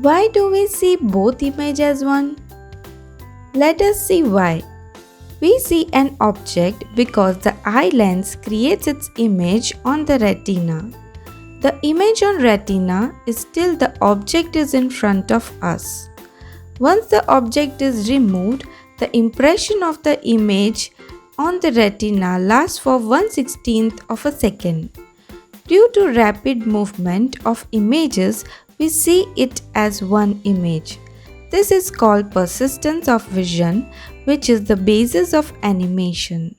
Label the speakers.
Speaker 1: Why do we see both images as one? Let us see why. We see an object because the eye lens creates its image on the retina. The image on retina is still the object is in front of us. Once the object is removed, the impression of the image on the retina lasts for 1/16th of a second. Due to rapid movement of images, we see it as one image. This is called persistence of vision, which is the basis of animation.